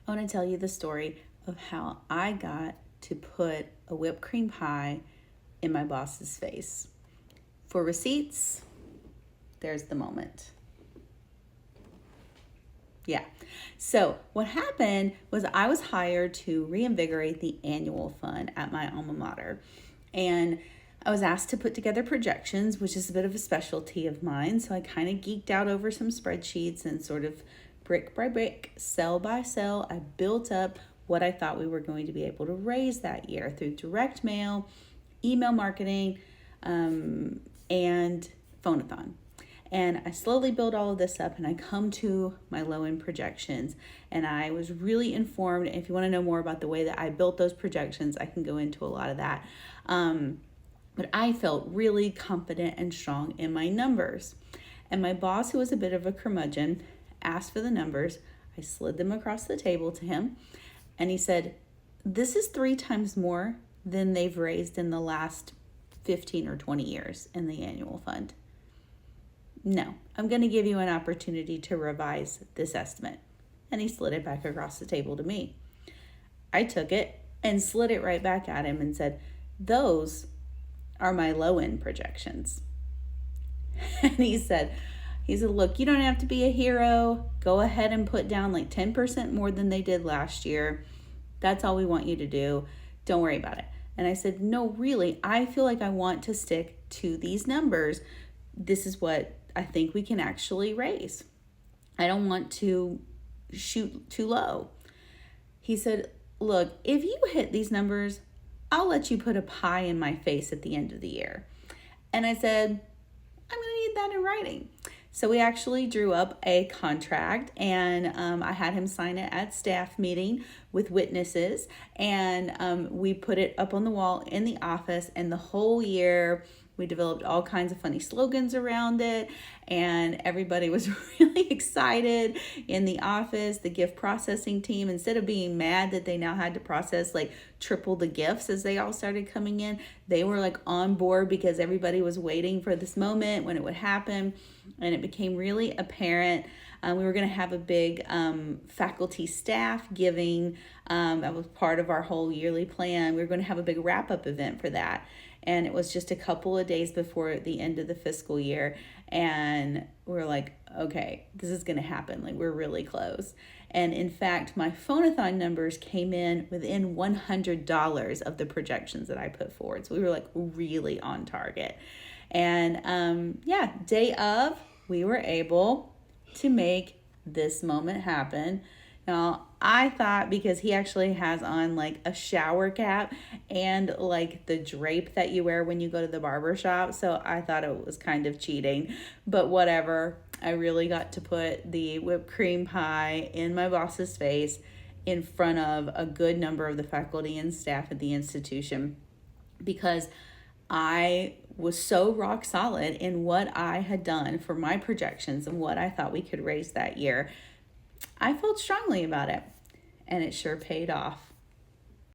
I want to tell you the story of how I got to put a whipped cream pie in my boss's face. For receipts, there's the moment. Yeah. So what happened was I was hired to reinvigorate the annual fund at my alma mater. And I was asked to put together projections, which is a bit of a specialty of mine. So I kind of geeked out over some spreadsheets and sort of brick by brick, cell by cell, I built up what I thought we were going to be able to raise that year through direct mail, email marketing, and phone-a-thon. And I slowly build all of this up and I come to my low end projections. And I was really informed. If you want to know more about the way that I built those projections, I can go into a lot of that. But I felt really confident and strong in my numbers. And my boss, who was a bit of a curmudgeon, asked for the numbers. I slid them across the table to him. And he said, this is 3 times more than they've raised in the last 15 or 20 years in the annual fund. No, I'm going to give you an opportunity to revise this estimate. And he slid it back across the table to me. I took it and slid it right back at him and said, those are my low end projections. And he said, look, you don't have to be a hero. Go ahead and put down like 10% more than they did last year. That's all we want you to do. Don't worry about it. And I said, no, really, I feel like I want to stick to these numbers. This is what I think we can actually raise. I don't want to shoot too low. He said, look, if you hit these numbers, I'll let you put a pie in my face at the end of the year. And I said, I'm going to need that in writing. So we actually drew up a contract and I had him sign it at staff meeting with witnesses. And we put it up on the wall in the office, and the whole year we developed all kinds of funny slogans around it, and everybody was really excited in the office. The gift processing team, instead of being mad that they now had to process like triple the gifts as they all started coming in, they were like on board because everybody was waiting for this moment when it would happen. And it became really apparent. We were going to have a big faculty staff giving. That was part of our whole yearly plan. We were going to have a big wrap-up event for that. And it was just a couple of days before the end of the fiscal year. And we were like, okay, this is going to happen. Like, we're really close. And in fact, my phone-a-thon numbers came in within $100 of the projections that I put forward. So we were like really on target. And day of, we were able to make this moment happen. Now, I thought, because he actually has on like a shower cap and like the drape that you wear when you go to the barber shop, so I thought it was kind of cheating, but whatever. I really got to put the whipped cream pie in my boss's face in front of a good number of the faculty and staff at the institution, because I was so rock solid in what I had done for my projections and what I thought we could raise that year. I felt strongly about it, and it sure paid off.